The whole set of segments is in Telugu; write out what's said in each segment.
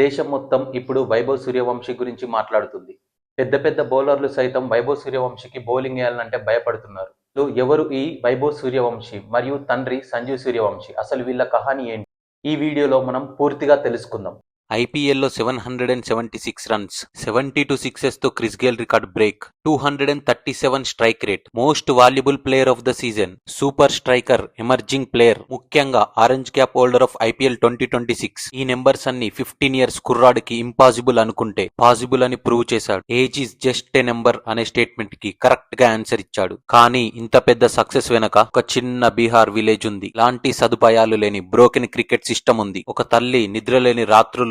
దేశం మొత్తం ఇప్పుడు వైభవ్ సూర్యవంశీ గురించి మాట్లాడుతుంది. పెద్ద పెద్ద బౌలర్లు సైతం వైభవ్ సూర్యవంశీకి బౌలింగ్ వేయాలంటే భయపడుతున్నారు. ఎవరు ఈ వైభవ్ సూర్యవంశీ మరియు తండ్రి సంజీవ్ సూర్యవంశీ? అసలు వీళ్ళ కహాని ఏంటి? ఈ వీడియోలో మనం పూర్తిగా తెలుసుకుందాం. ఐపీఎల్లో 776 రన్స్, 72 సిక్సెస్తో Chris Gayle record break, 237 strike rate, most valuable player of the season, super striker, emerging player, ముఖ్యంగా orange cap holder of IPL 2026. ఈ నెంబర్స్ అన్ని 15 ఇయర్స్ కుర్రాడికి ఇంపాసిబుల్ అనుకుంటే పాసిబుల్ అని ప్రూవ్ చేశాడు. Age is just a number అనే స్టేట్మెంట్ కి కరెక్ట్ గా ఆన్సర్ ఇచ్చాడు. కానీ ఇంత పెద్ద సక్సెస్ వెనక ఒక చిన్న బీహార్ విలేజ్ ఉంది. లాంటి సదుపాయాలు లేని బ్రోకెన్ క్రికెట్ సిస్టమ్ ఉంది. ఒక తల్లి నిద్రలేని రాత్రులు,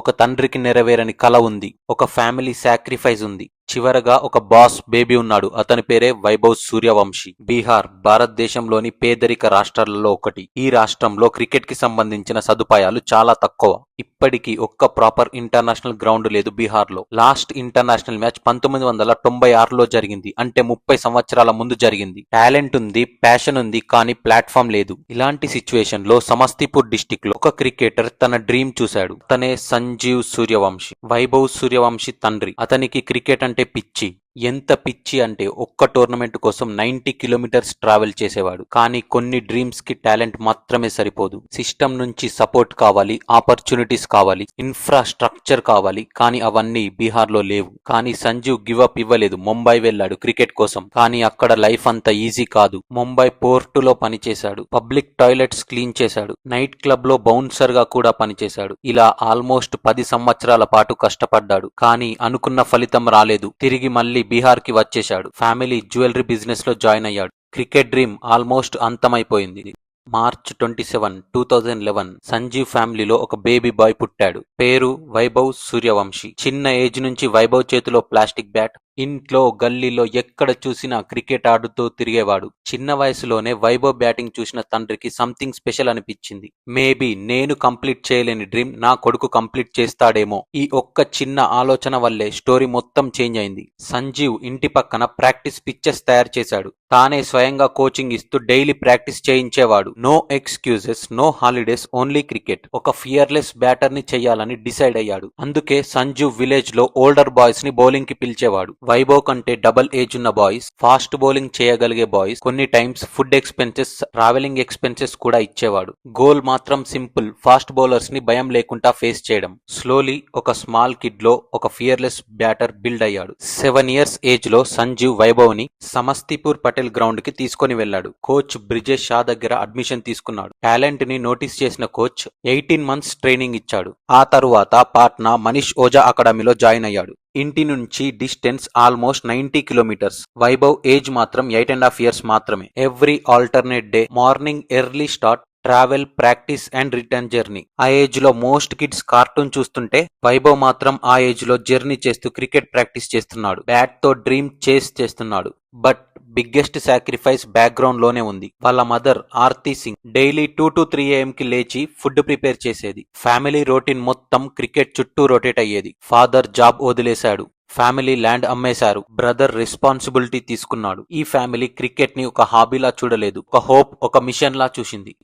ఒక తండ్రికి నెరవేరని కల ఉంది. ఒక ఫ్యామిలీ సాక్రిఫైస్ ఉంది. చివరగా ఒక బాస్ బేబీ ఉన్నాడు. అతని పేరే వైభవ్ సూర్యవంశీ. బీహార్ భారతదేశంలోని పేదరిక రాష్ట్రాలలో ఒకటి. ఈ రాష్ట్రంలో క్రికెట్ కి సంబంధించిన సదుపాయాలు చాలా తక్కువ. ఇప్పటికీ ఒక్క ప్రాపర్ ఇంటర్నేషనల్ గ్రౌండ్ లేదు బీహార్ లో. లాస్ట్ ఇంటర్నేషనల్ మ్యాచ్ 1996లో జరిగింది. అంటే 30 సంవత్సరాల ముందు జరిగింది. టాలెంట్ ఉంది, ప్యాషన్ ఉంది, కానీ ప్లాట్ఫామ్ లేదు. ఇలాంటి సిచ్యువేషన్ లో సమస్తీపూర్ డిస్టిక్ లో ఒక క్రికెటర్ తన డ్రీమ్ చూశాడు. తనే సంజీవ్ సూర్యవంశీ, వైభవ్ సూర్యవంశీ తండ్రి. అతనికి క్రికెట్ అంటే పిచ్చి. ఎంత పిచ్చి అంటే ఒక్క టోర్నమెంట్ కోసం 90 కిలోమీటర్స్ ట్రావెల్ చేసేవాడు. కానీ కొన్ని డ్రీమ్స్ కి టాలెంట్ మాత్రమే సరిపోదు. సిస్టమ్ నుంచి సపోర్ట్ కావాలి, ఆపర్చునిటీస్ కావాలి, ఇన్ఫ్రాస్ట్రక్చర్ కావాలి. కానీ అవన్నీ బీహార్ లో లేవు. కానీ సంజీవ్ గివ్ అప్ ఇవ్వలేదు. ముంబై వెళ్ళాడు క్రికెట్ కోసం. కానీ అక్కడ లైఫ్ అంత ఈజీ కాదు. ముంబై పోర్టులో పనిచేశాడు. పబ్లిక్ టాయిలెట్స్ క్లీన్ చేశాడు. నైట్ క్లబ్ లో బౌన్సర్ గా కూడా పనిచేశాడు. ఇలా ఆల్మోస్ట్ 10 సంవత్సరాల పాటు కష్టపడ్డాడు. కానీ అనుకున్న ఫలితం రాలేదు. తిరిగి మళ్ళీ బీహార్ కి వచ్చేశాడు. ఫ్యామిలీ జ్యువెలరీ బిజినెస్ లో జాయిన్ అయ్యాడు. క్రికెట్ డ్రీమ్ ఆల్మోస్ట్ అంతమైపోయింది. మార్చ్ 27, 2011 సంజీవ్ ఫ్యామిలీలో ఒక బేబీ బాయ్ పుట్టాడు. పేరు వైభవ్ సూర్యవంశీ. చిన్న ఏజ్ నుంచి వైభవ్ చేతిలో ప్లాస్టిక్ బ్యాట్, ఇంట్లో గల్లీలో ఎక్కడ చూసినా క్రికెట్ ఆడుతూ తిరిగేవాడు. చిన్న వయసులోనే వైభవ్ బ్యాటింగ్ చూసిన తండ్రికి సంథింగ్ స్పెషల్ అనిపించింది. మేబీ నేను కంప్లీట్ చేయలేని డ్రీమ్ నా కొడుకు కంప్లీట్ చేస్తాడేమో. ఈ ఒక్క చిన్న ఆలోచన వల్లే స్టోరీ మొత్తం చేంజ్ అయింది. సంజీవ్ ఇంటి పక్కన ప్రాక్టీస్ పిచ్చెస్ తయారు చేశాడు. తానే స్వయంగా కోచింగ్ ఇస్తూ డైలీ ప్రాక్టీస్ చేయించేవాడు. No excuses, no holidays, only cricket. ఒక ఫియర్లెస్ బ్యాటర్ ని చెయ్యాలని డిసైడ్ అయ్యాడు. అందుకే సంజీవ్ విలేజ్ లో ఓల్డర్ బాయ్స్ ని బౌలింగ్ కి పిలిచేవాడు. వైభవ్ కంటే డబల్ ఏజ్ ఉన్న బాయ్స్, ఫాస్ట్ బౌలింగ్ చేయగలిగే బాయ్స్, కొన్ని times food expenses, travelling expenses కూడా ఇచ్చేవాడు. గోల్ మాత్రం సింపుల్, ఫాస్ట్ బౌలర్స్ ని భయం లేకుండా ఫేస్ చేయడం. స్లోలీ ఒక స్మాల్ కిడ్ లో ఒక ఫియర్లెస్ బ్యాటర్ బిల్డ్ అయ్యాడు. 7 ఇయర్స్ ఏజ్ లో సంజీవ్ వైభవ్ ని సమస్తీపూర్ పటేల్ గ్రౌండ్ కి తీసుకొని వెళ్లాడు. కోచ్ బ్రిజేష్ షా దగ్గర అడ్మిషన్ తీసుకున్నాడు. టాలెంట్ ని నోటీస్ చేసిన కోచ్ 18 మంత్స్ ట్రైనింగ్ ఇచ్చాడు. ఆ తరువాత పాట్నా మనీష్ ఓజా అకాడమీలో జాయిన్ అయ్యాడు. ఇంటి నుంచి distance almost 90 kilometres. Vaibhav age మాత్రం 8.5 ఇయర్స్ మాత్రమే. Every alternate day morning early start, travel, practice and return journey. ఆ ఏజ్ లో మోస్ట్ కిడ్స్ కార్టూన్ చూస్తుంటే వైభవ్ మాత్రం ఆ ఏజ్ లో జర్నీ చేస్తూ క్రికెట్ ప్రాక్టీస్ చేస్తున్నాడు. బ్యాట్ తో డ్రీమ్ చేస్ చేస్తున్నాడు. బట్ బిగ్గెస్ట్ సాక్రిఫైస్ బ్యాక్గ్రౌండ్ లోనే ఉంది. వాళ్ళ mother Aarti Singh daily 2 to 3 AM కి లేచి ఫుడ్ ప్రిపేర్ చేసేది. ఫ్యామిలీ రొటీన్ మొత్తం క్రికెట్ చుట్టూ రొటేట్ అయ్యేది. ఫాదర్ జాబ్ వదిలేశాడు. ఫ్యామిలీ ల్యాండ్ అమ్మేశారు. బ్రదర్ రెస్పాన్సిబిలిటీ తీసుకున్నాడు. ఈ ఫ్యామిలీ క్రికెట్ ని ఒక హాబీలా చూడలేదు, ఒక హోప్, ఒక మిషన్ లా చూసింది.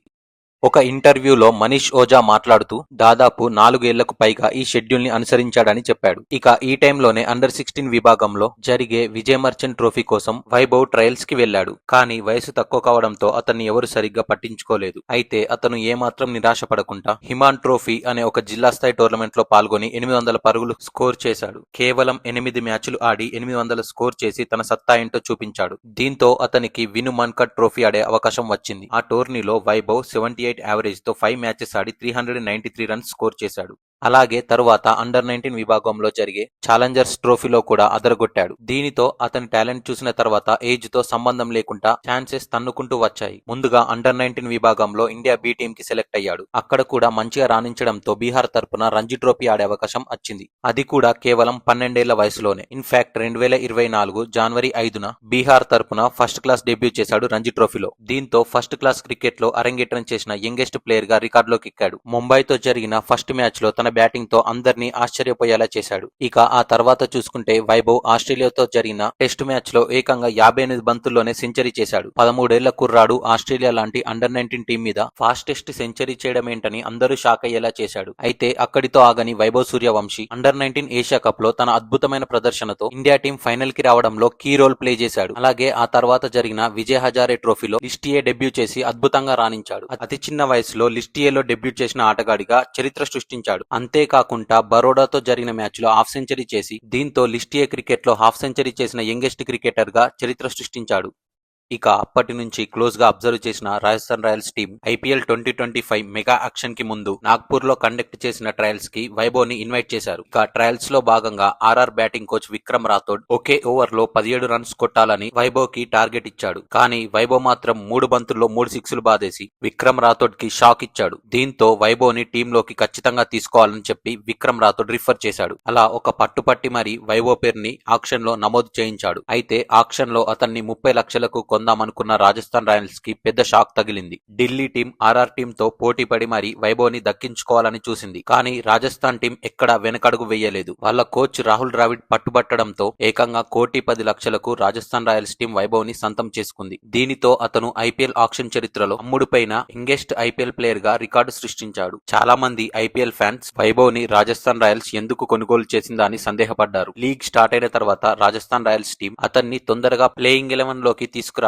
ఒక ఇంటర్వ్యూలో మనీష్ ఓజా మాట్లాడుతూ దాదాపు 4 ఏళ్లకు పైగా ఈ షెడ్యూల్ ని అనుసరించాడని చెప్పాడు. ఇక ఈ టైంలోనే అండర్-16 విభాగంలో జరిగే విజయ్ మర్చెంట్ ట్రోఫీ కోసం వైభవ్ ట్రయల్స్ కి వెళ్లాడు. కానీ వయసు తక్కువ కావడంతో అతన్ని ఎవరు సరిగ్గా పట్టించుకోలేదు. అయితే అతను ఏమాత్రం నిరాశపడకుండా హిమాన్ ట్రోఫీ అనే ఒక జిల్లా స్థాయి టోర్నమెంట్ లో పాల్గొని 800 పరుగులు స్కోర్ చేశాడు. కేవలం 8 మ్యాచ్లు ఆడి 800 స్కోర్ చేసి తన సత్తా ఏంటో చూపించాడు. దీంతో అతనికి విను మన్కడ్ ట్రోఫీ ఆడే అవకాశం వచ్చింది. ఆ టోర్నీలో వైభవ్ 78 యావరేజ్ తో 5 మ్యాచెస్ ఆడి 393 రన్స్ స్కోర్ చేశాడు. అలాగే తరువాత అండర్-19 విభాగంలో జరిగే ఛాలెంజర్స్ ట్రోఫీలో కూడా అదరగొట్టాడు. దీనితో అతని టాలెంట్ చూసిన తర్వాత ఏజ్ తో సంబంధం లేకుండా ఛాన్సెస్ తన్నుకుంటూ వచ్చాయి. ముందుగా అండర్-19 విభాగంలో ఇండియా బి టీమ్ కి సెలెక్ట్ అయ్యాడు. అక్కడ కూడా మంచిగా రాణించడంతో బీహార్ తరపున రంజీ ట్రోఫీ ఆడే అవకాశం వచ్చింది. అది కూడా కేవలం 12 ఏళ్ల వయసులోనే. ఇన్ఫాక్ట్ 2024 జనవరి 5న బీహార్ తరపున ఫస్ట్ క్లాస్ డెబ్యూ చేశాడు రంజీ ట్రోఫీలో. దీంతో ఫస్ట్ క్లాస్ క్రికెట్ లో అరంగేట్రం చేసిన యంగెస్ట్ ప్లేయర్ గా రికార్డులోకి ఎక్కాడు. ముంబైతో జరిగిన ఫస్ట్ మ్యాచ్ లో తన బ్యాటింగ్ తో అందరినీ ఆశ్చర్యపోయేలా చేశాడు. ఇక ఆ తర్వాత చూసుకుంటే వైభవ్ ఆస్ట్రేలియాతో జరిగిన టెస్ట్ మ్యాచ్ లో ఏకంగా 58 బంతుల్లోనే సెంచరీ చేశాడు. 13 ఏళ్ల కుర్రాడు ఆస్ట్రేలియా లాంటి అండర్-19 టీం మీద ఫాస్టెస్ట్ సెంచరీ చేయడమేంటని అందరూ షాక్ అయ్యేలా చేశాడు. అయితే అక్కడితో ఆగని Vaibhav Suryavanshi under-19 Asia cup లో తన అద్భుతమైన ప్రదర్శనతో ఇండియా టీం ఫైనల్ కి రావడంలో కీ రోల్ ప్లే చేశాడు. అలాగే ఆ తర్వాత జరిగిన విజయ్ హజారే ట్రోఫీలో లిస్టియే డెబ్యూ చేసి అద్భుతంగా రాణించాడు. అతి చిన్న వయసులో లిస్టియేలో డెబ్యూ చేసిన ఆటగాడిగా చరిత్ర సృష్టించాడు. అంతేకాకుండా బరోడాతో జరిగిన మ్యాచ్ లో హాఫ్ సెంచరీ చేసి దీంతో లిస్టియే క్రికెట్ లో హాఫ్ సెంచరీ చేసిన యంగెస్ట్ క్రికెటర్ గా చరిత్ర సృష్టించాడు. ఇక అప్పటి నుంచి క్లోజ్ గా అబ్జర్వ్ చేసిన Rajasthan Royals team IPL 2025 mega action కి ముందు నాగ్పూర్ లో కండక్ట్ చేసిన ట్రయల్స్ కి వైభవ్ ని ఇన్వైట్ చేశారు. ఇక ట్రయల్స్ లో భాగంగా RR batting coach Vikram Rathore ఒకే ఓవర్ లో 17 రన్స్ కొట్టాలని వైభవ్ కి టార్గెట్ ఇచ్చాడు. కానీ వైభవ్ మాత్రం 3 బంతుల్లో 3 సిక్స్లు బాదేసి విక్రమ్ రాథోడ్ కి షాక్ ఇచ్చాడు. దీంతో వైభవ్ ని టీంలోకి ఖచ్చితంగా తీసుకోవాలని చెప్పి విక్రమ్ రాథోడ్ రిఫర్ చేశాడు. అలా ఒక పట్టుపట్టి మరి వైభవ్ పేరుని ఆక్షన్ లో నమోదు చేయించాడు. అయితే ఆక్షన్ లో అతన్ని 30 లక్షలకు కొందామనుకున్న రాజస్థాన్ రాయల్స్ కి పెద్ద షాక్ తగిలింది. ఢిల్లీ టీం ఆర్ఆర్ టీం తో పోటీ పడి మరి వైభవ్ ని దక్కించుకోవాలని చూసింది. కానీ రాజస్థాన్ టీం ఎక్కడా వెనకడుగు వేయలేదు. వాళ్ళ కోచ్ రాహుల్ ద్రావిడ్ పట్టుబట్టడంతో ఏకంగా 1,10,00,000లకు రాజస్థాన్ రాయల్స్ టీం వైభవ్ ని సొంతం చేసుకుంది. దీనితో అతను ఐపీఎల్ ఆక్షన్ చరిత్రలో అమ్ముడుపైన యంగెస్ట్ ఐపీఎల్ ప్లేయర్ గా రికార్డు సృష్టించాడు. చాలా మంది ఐపీఎల్ ఫ్యాన్స్ వైభవ్ ని రాజస్థాన్ రాయల్స్ ఎందుకు కొనుగోలు చేసిందా అని సందేహపడ్డారు. లీగ్ స్టార్ట్ అయిన తర్వాత రాజస్థాన్ రాయల్స్ టీం అతన్ని తొందరగా ప్లేయింగ్ 11 లోకి తీసుకురాలేదు.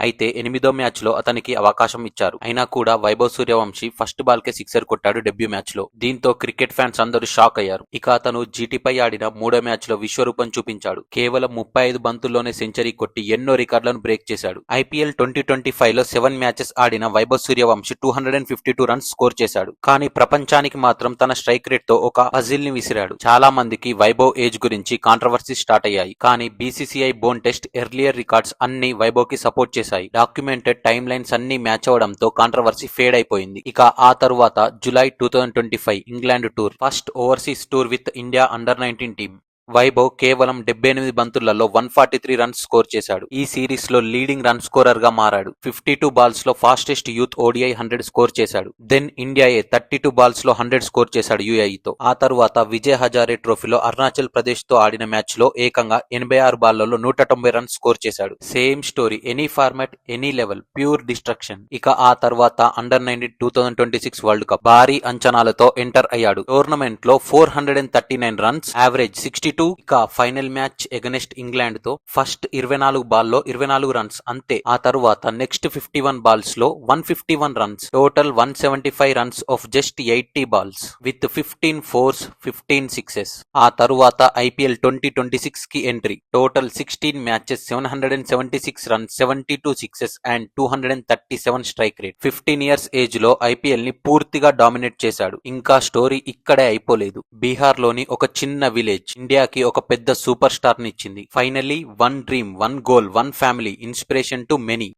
అయితే 8వ మ్యాచ్ లో అతనికి అవకాశం ఇచ్చారు. అయినా కూడా వైభవ్ సూర్యవంశీ ఫస్ట్ బాల్ కే సిక్సర్ కొట్టాడు డెబ్యూ మ్యాచ్ లో. దీంతో క్రికెట్ ఫ్యాన్స్ అందరూ షాక్ అయ్యారు. ఇక అతను జీటీపై ఆడిన 3వ మ్యాచ్ లో విశ్వరూపం చూపించాడు. కేవలం 35 బంతుల్లోనే సెంచరీ కొట్టి ఎన్నో రికార్డులను బ్రేక్ చేశాడు. ఐపీఎల్ 2025 లో 7 మ్యాచెస్ ఆడిన వైభవ్ సూర్యవంశీ 252 రన్స్ స్కోర్ చేశాడు. కానీ ప్రపంచానికి మాత్రం తన స్ట్రైక్ రేట్ తో ఒక పజిల్ ని విసిరాడు. చాలా మందికి వైభవ్ ఏజ్ గురించి కాంట్రవర్సీ స్టార్ట్ అయ్యాయి. కానీ BCCI bone test earlier records అన్ని వైభవ్ కి సపోర్ట్ చేశాయి. డాక్యుమెంటెడ్ టైమ్ లైన్స్ అన్ని మ్యాచ్ అవడంతో కాంట్రవర్సీ ఫేడ్ అయిపోయింది. ఇక ఆ తరువాత July 2025 England tour first overseas tour with India under-19 team. Vaibhav కేవలం 78 బంతులలో 143 రన్స్ స్కోర్ చేశాడు. ఈ సిరీస్ లో లీడింగ్ రన్ స్కోరర్ గా మారాడు. 52 బాల్స్ లో ఫాస్టెస్ట్ యూత్ ఓడిఐ 100 స్కోర్ చేశాడు. దెన్ ఇండియాయే 32 బాల్స్ లో 100 స్కోర్ చేశాడు యూఐతో. ఆ తరువాత విజయ్ హజారే ట్రోఫీలో అరుణాచల్ ప్రదేశ్ తో ఆడిన మ్యాచ్ లో ఏకంగా 86 బాళ్లలో 190 రన్స్ స్కోర్ చేశాడు. Same story, any format any level, pure destruction. ఇక ఆ తర్వాత అండర్-19 2026 వరల్డ్ కప్ భారీ అంచనాలతో ఎంటర్ అయ్యాడు. టోర్నమెంట్ లో 439 రన్స్, యావరేజ్ 62. ఇక ఫైనల్ మ్యాచ్ ఎగనెస్ట్ ఇంగ్లాండ్ తో ఫస్ట్ 24 బాల్లో 24 రన్స్ అంతే. ఆ తరువాత నెక్స్ట్ 51 బాల్స్ లో 151 runs, total 175 runs of just 80 balls with 15 force 15 sixes. ఆ తరువాత ఐపీఎల్ 2026 కి entry. Total 16 matches, 776 runs, 72 sixes and 237 strike rate. 15 years age లో ఐపీఎల్ ని పూర్తిగా డామినేట్ చేశాడు. ఇంకా స్టోరీ ఇక్కడే అయిపోలేదు. బీహార్ లోని ఒక చిన్న విలేజ్ ఇండియాకి ఒక పెద్ద సూపర్ స్టార్ ని ఇచ్చింది. Finally one dream, one goal, one family, inspiration to many.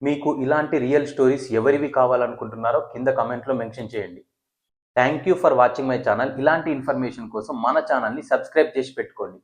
మీకు ఇలాంటి రియల్ స్టోరీస్ ఎవరివి కావాలనుకుంటున్నారో కింద కమెంట్లో మెన్షన్ చేయండి. Thank you for watching my channel. ఇలాంటి ఇన్ఫర్మేషన్ కోసం మన ఛానల్ని సబ్స్క్రైబ్ చేసి పెట్టుకోండి.